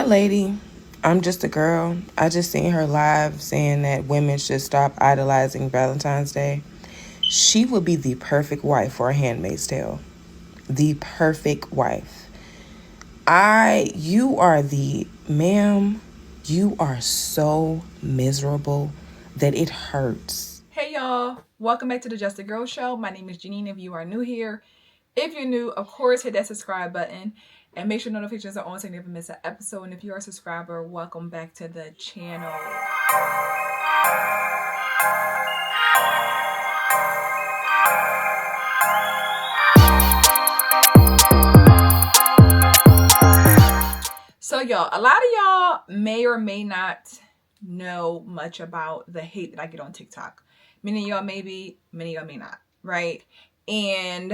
That lady, I'm just a girl. I just seen her live saying that women should stop idolizing Valentine's Day. She would be the perfect wife for A Handmaid's Tale. The perfect wife. You are ma'am, you are so miserable that it hurts. Hey y'all, welcome back to the Just a Girl Show. My name is Janine. If you are new here, if you're new, of course, hit that subscribe button and make sure notifications are on so you never miss an episode. And if you are a subscriber, welcome back to the channel. So y'all, a lot of y'all may or may not know much about the hate that I get on TikTok. Many of y'all maybe, many of y'all may not, right? And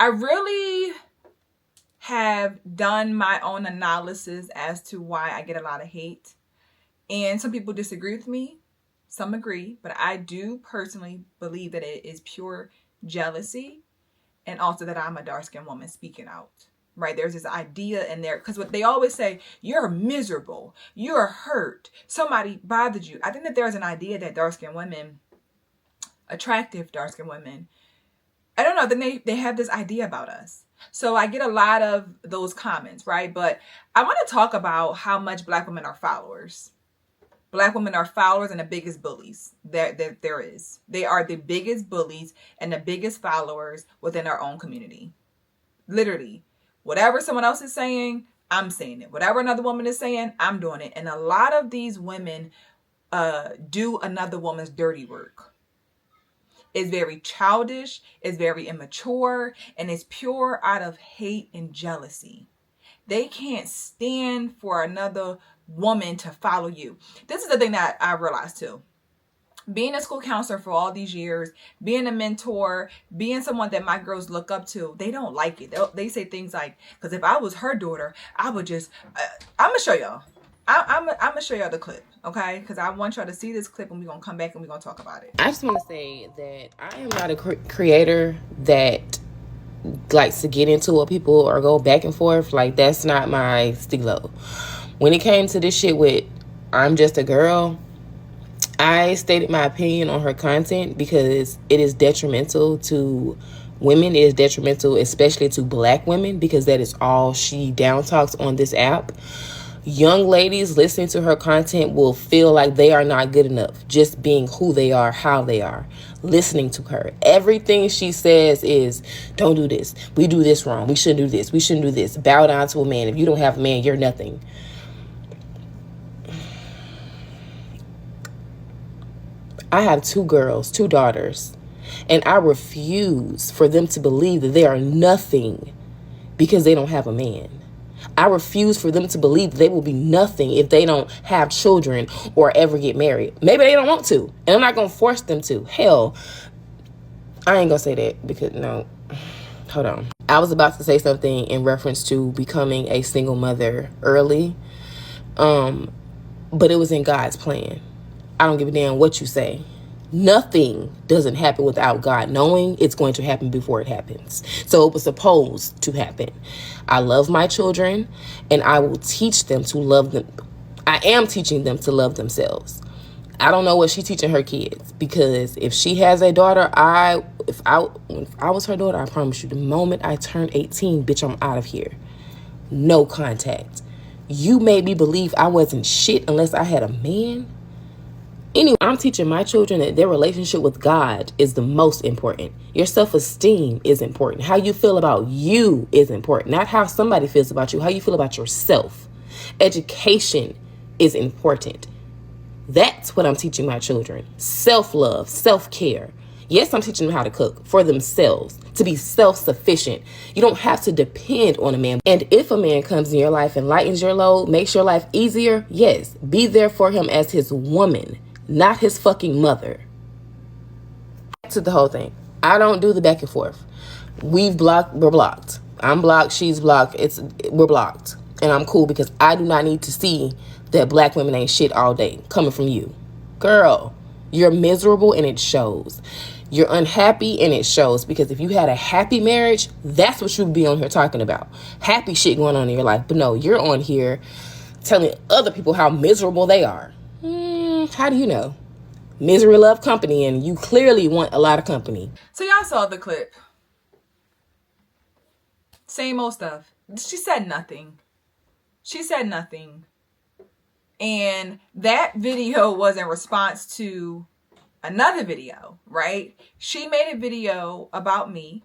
I really have done my own analysis as to why I get a lot of hate. And some people disagree with me, some agree, but I do personally believe that it is pure jealousy and also that I'm a dark-skinned woman speaking out. Right, there's this idea in there, because what they always say, you're miserable, you're hurt, somebody bothered you. I think that there's an idea that dark-skinned women, attractive dark-skinned women, I don't know, then they have this idea about us. So I get a lot of those comments, right? But I want to talk about how much Black women are followers. Black women are followers and the biggest bullies that there is. They are the biggest bullies and the biggest followers within our own community. Literally. Whatever someone else is saying, I'm saying it. Whatever another woman is saying, I'm doing it. And a lot of these women do another woman's dirty work. It's very childish, it's very immature, and it's pure out of hate and jealousy. They can't stand for another woman to follow you. This is the thing that I realized too. Being a school counselor for all these years, being a mentor, being someone that my girls look up to, they don't like it. They say things like, because if I was her daughter, I would just, I'm going to show y'all. I'm going to show y'all the clip, okay? Because I want y'all to see this clip and we're going to come back and we're going to talk about it. I just want to say that I am not a creator that likes to get into what people or go back and forth. Like, that's not my stilo. When it came to this shit with I'm just a girl, I stated my opinion on her content because it is detrimental to women. It is detrimental, especially to Black women, because that is all she down talks on this app. Young ladies listening to her content will feel like they are not good enough just being who they are, how they are, listening to her. Everything she says is, don't do this. We do this wrong. We shouldn't do this. We shouldn't do this. Bow down to a man. If you don't have a man, you're nothing. I have 2 girls, 2 daughters, and I refuse for them to believe that they are nothing because they don't have a man. I refuse for them to believe that they will be nothing if they don't have children or ever get married. Maybe they don't want to, and I'm not going to force them to. Hell, I ain't going to say that because, no, hold on. I was about to say something in reference to becoming a single mother early, but it was in God's plan. I don't give a damn what you say. Nothing doesn't happen without God knowing it's going to happen before it happens. So it was supposed to happen. I love my children and I will teach them to love them. I am teaching them to love themselves. I don't know what she's teaching her kids, because if she has a daughter, if I was her daughter, I promise you, the moment I turned 18, bitch, I'm out of here. No contact. You made me believe I wasn't shit unless I had a man. Anyway, I'm teaching my children that their relationship with God is the most important. Your self-esteem is important. How you feel about you is important. Not how somebody feels about you, how you feel about yourself. Education is important. That's what I'm teaching my children. Self-love, self-care. Yes, I'm teaching them how to cook for themselves, to be self-sufficient. You don't have to depend on a man. And if a man comes in your life and lightens your load, makes your life easier, yes, be there for him as his woman, not his fucking mother. Back to the whole thing. I don't do the back and forth. We're blocked. I'm blocked, she's blocked, we're blocked. And I'm cool because I do not need to see that Black women ain't shit all day coming from you. Girl, you're miserable and it shows. You're unhappy and it shows, because if you had a happy marriage, that's what you'd be on here talking about. Happy shit going on in your life. But no, you're on here telling other people how miserable they are. How do you know? Misery love company, and you clearly want a lot of company. So y'all saw the clip. Same old stuff. She said nothing. She said nothing. And that video was in response to another video, right? She made a video about me.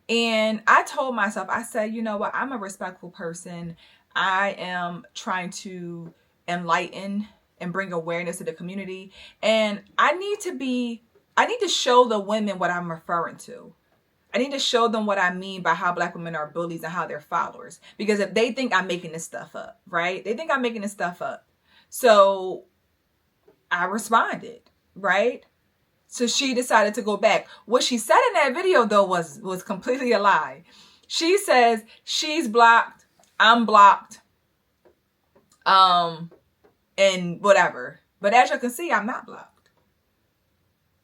And I told myself, I said, you know what? I'm a respectful person. I am trying to enlighten and bring awareness to the community. And I need to show the women what I'm referring to. I need to show them what I mean by how Black women are bullies and how they're followers. Because if they think I'm making this stuff up, right? They think I'm making this stuff up. So I responded, right? So she decided to go back. What she said in that video, though, was completely a lie. She says she's blocked, I'm blocked, and whatever. But as you can see, I'm not blocked.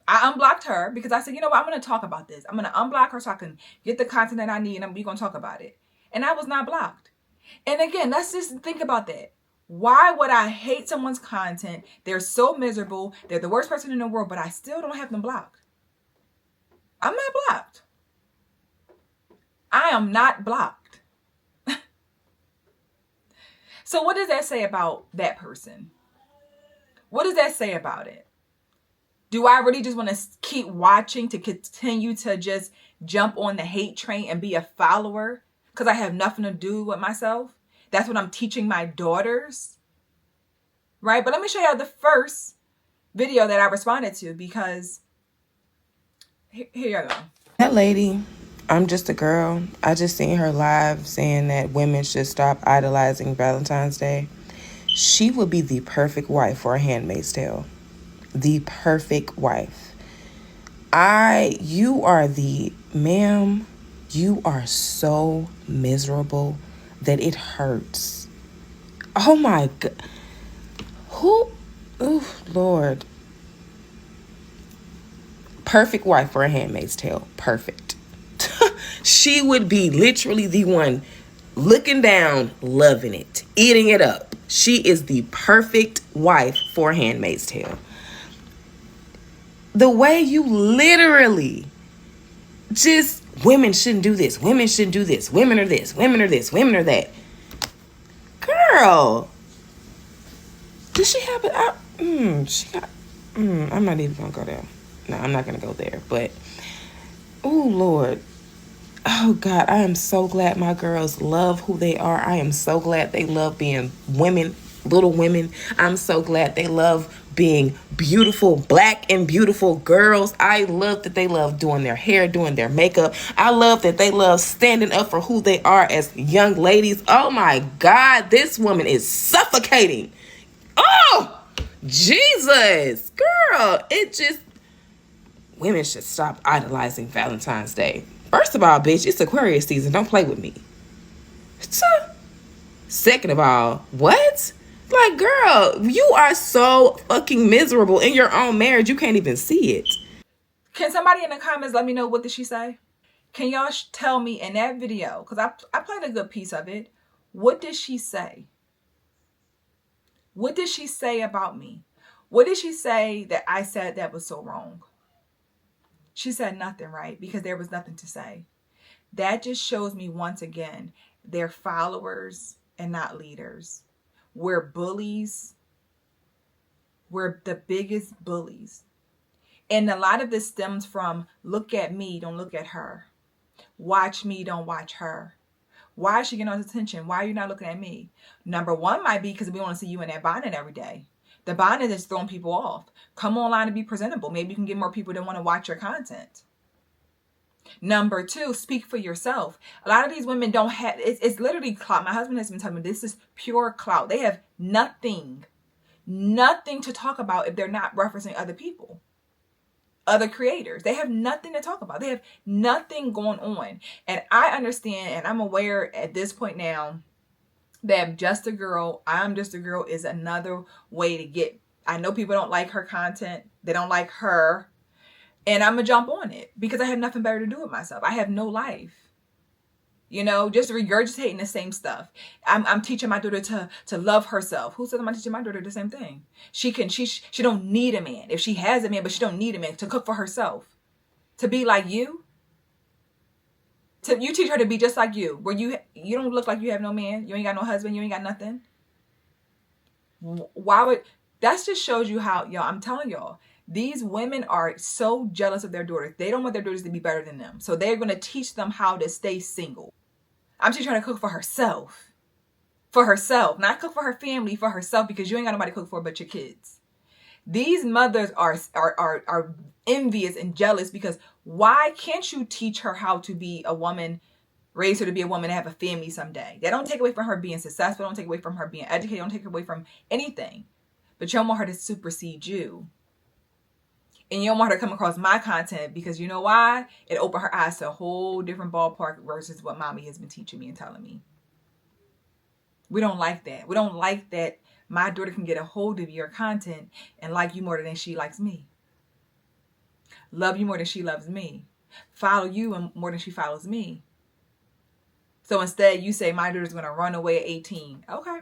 I unblocked her because I said, you know what, I'm going to talk about this. I'm going to unblock her so I can get the content that I need, and we're going to talk about it. And I was not blocked. And again, let's just think about that. Why would I hate someone's content? They're so miserable. They're the worst person in the world, but I still don't have them blocked. I'm not blocked. I am not blocked. So what does that say about that person? What does that say about it? Do I really just want to keep watching to continue to just jump on the hate train and be a follower because I have nothing to do with myself? That's what I'm teaching my daughters, right? But let me show you the first video that I responded to, because here you go. That lady, I'm just a girl. I just seen her live saying that women should stop idolizing Valentine's Day. She would be the perfect wife for A Handmaid's Tale. The perfect wife. You are ma'am, you are so miserable that it hurts. Oh my God. Oh, Lord. Perfect wife for A Handmaid's Tale. Perfect. She would be literally the one looking down, loving it, eating it up. She is the perfect wife for A Handmaid's Tale. The way you literally just, women shouldn't do this, women shouldn't do this, women are this, women are this, women are that. Girl, does she have it? I'm not even gonna go there. No, I'm not gonna go there. But, oh Lord, oh God, I am so glad my girls love who they are. I am so glad they love being women, little women. I'm so glad they love being beautiful, Black and beautiful girls. I love that they love doing their hair, doing their makeup. I love that they love standing up for who they are as young ladies. Oh my God, this woman is suffocating. Oh, Jesus, girl, women should stop idolizing Valentine's Day. First of all, bitch, it's Aquarius season. Don't play with me. Second of all, what? Like, girl, you are so fucking miserable in your own marriage. You can't even see it. Can somebody in the comments let me know, what did she say? Can y'all tell me in that video, because I played a good piece of it, what did she say? What did she say about me? What did she say that I said that was so wrong? She said nothing, right? Because there was nothing to say. That just shows me once again, they're followers and not leaders. We're bullies. We're the biggest bullies. And a lot of this stems from, look at me, don't look at her. Watch me, don't watch her. Why is she getting all this attention? Why are you not looking at me? Number one might be because we want to see you in that bonnet every day. The bonnet is throwing people off. Come online and be presentable. Maybe you can get more people that want to watch your content. Number two, speak for yourself. A lot of these women don't have, it's literally clout. My husband has been telling me this is pure clout. They have nothing to talk about if they're not referencing other people, other creators. They have nothing to talk about. They have nothing going on. And I understand, and I'm aware at this point now that I'm just a girl is another way to get, I know people don't like her content. They don't like her. And I'm going to jump on it because I have nothing better to do with myself. I have no life. You know, just regurgitating the same stuff. I'm teaching my daughter to love herself. Who says I'm teaching my daughter the same thing? She don't need a man. If she has a man, but she don't need a man, to cook for herself, to be like you. You teach her to be just like you, where you don't look like you have no man, you ain't got no husband, you ain't got nothing. Why would that just shows you how, y'all, I'm telling y'all, these women are so jealous of their daughters. They don't want their daughters to be better than them. So they're going to teach them how to stay single. I'm just trying to cook for herself. For herself. Not cook for her family, for herself, because you ain't got nobody to cook for but your kids. These mothers are envious and jealous because why can't you teach her how to be a woman, raise her to be a woman and have a family someday? That don't take away from her being successful, don't take away from her being educated, don't take away from anything. But you don't want her to supersede you. And you don't want her to come across my content because you know why? It opened her eyes to a whole different ballpark versus what mommy has been teaching me and telling me. We don't like that. We don't like that my daughter can get a hold of your content and like you more than she likes me. Love you more than she loves me. Follow you more than she follows me. So instead you say my daughter's going to run away at 18. Okay.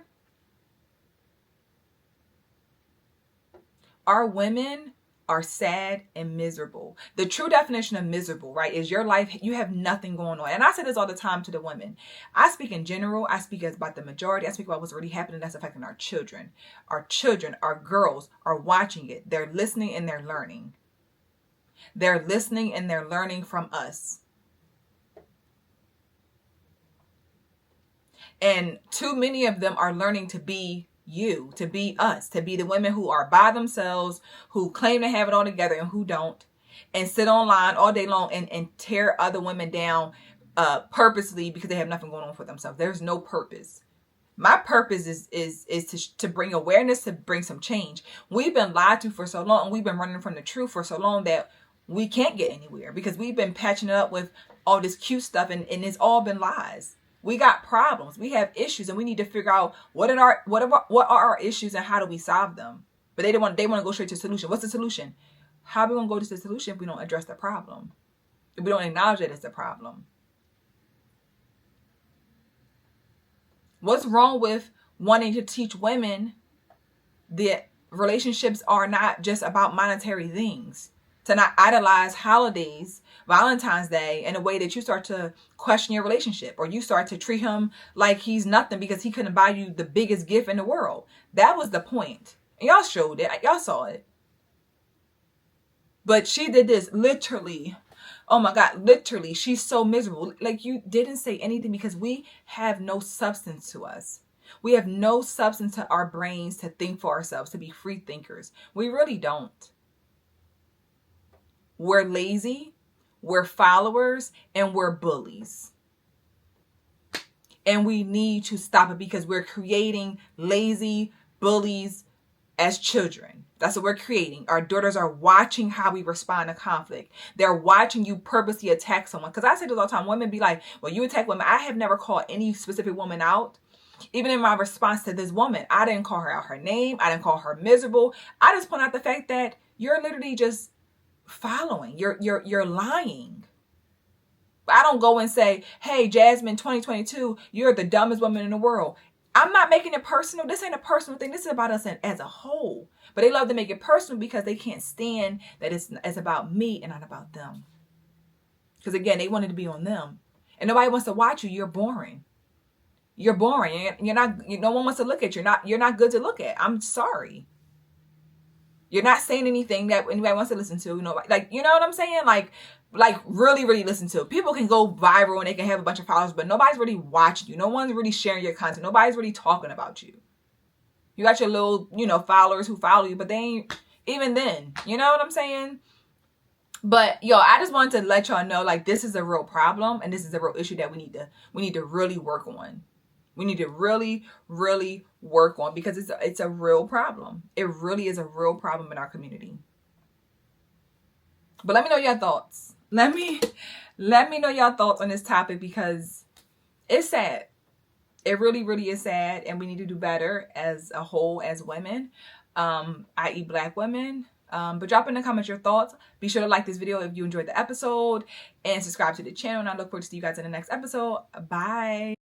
Our women are sad and miserable. The true definition of miserable, right, is your life, you have nothing going on. And I say this all the time to the women. I speak in general. I speak about the majority. I speak about what's already happening that's affecting our children. Our children, our girls are watching it. They're listening and they're learning. They're listening and they're learning from us. And too many of them are learning to be you, to be us, to be the women who are by themselves, who claim to have it all together and who don't, and sit online all day long and tear other women down purposely because they have nothing going on for themselves. There's no purpose. My purpose is to bring awareness, to bring some change. We've been lied to for so long, and we've been running from the truth for so long that we can't get anywhere because we've been patching it up with all this cute stuff and it's all been lies. We got problems. We have issues, and we need to figure out what are our issues and how do we solve them. But they want to go straight to the solution. What's the solution? How are we going to go to the solution if we don't address the problem? If we don't acknowledge that it's a problem? What's wrong with wanting to teach women that relationships are not just about monetary things? To not idolize holidays, Valentine's Day, in a way that you start to question your relationship, or you start to treat him like he's nothing because he couldn't buy you the biggest gift in the world. That was the point. And y'all showed it. Y'all saw it. But she did this literally. Oh my God, literally. She's so miserable. Like, you didn't say anything because we have no substance to us. We have no substance to our brains to think for ourselves, to be free thinkers. We really don't. We're lazy, we're followers, and we're bullies. And we need to stop it because we're creating lazy bullies as children. That's what we're creating. Our daughters are watching how we respond to conflict. They're watching you purposely attack someone. Because I say this all the time. Women be like, well, you attack women. I have never called any specific woman out. Even in my response to this woman, I didn't call her out her name. I didn't call her miserable. I just point out the fact that you're literally just following. You're lying. I don't go and say, hey, Jasmine 2022, you're the dumbest woman in the world. I'm not making it personal. This ain't a personal thing. This is about us as a whole. But they love to make it personal because they can't stand that it's about me and not about them. Because again, they wanted to be on them. And nobody wants to watch you. You're boring. You're boring. No one wants to look at you. You're not good to look at. I'm sorry. You're not saying anything that anybody wants to listen to. You know what I'm saying? Like really, really listen to. People can go viral and they can have a bunch of followers, but nobody's really watching you. No one's really sharing your content. Nobody's really talking about you. You got your little, followers who follow you, but they ain't even then. You know what I'm saying? But I just wanted to let y'all know, like, this is a real problem and this is a real issue that we need to really work on. We need to really, really work on because it's a real problem. It really is a real problem in our community. But let me know your thoughts. Let me know your thoughts on this topic because it's sad. It really, really is sad, and we need to do better as a whole, as women, i.e. Black women. But drop in the comments your thoughts. Be sure to like this video if you enjoyed the episode and subscribe to the channel. And I look forward to see you guys in the next episode. Bye.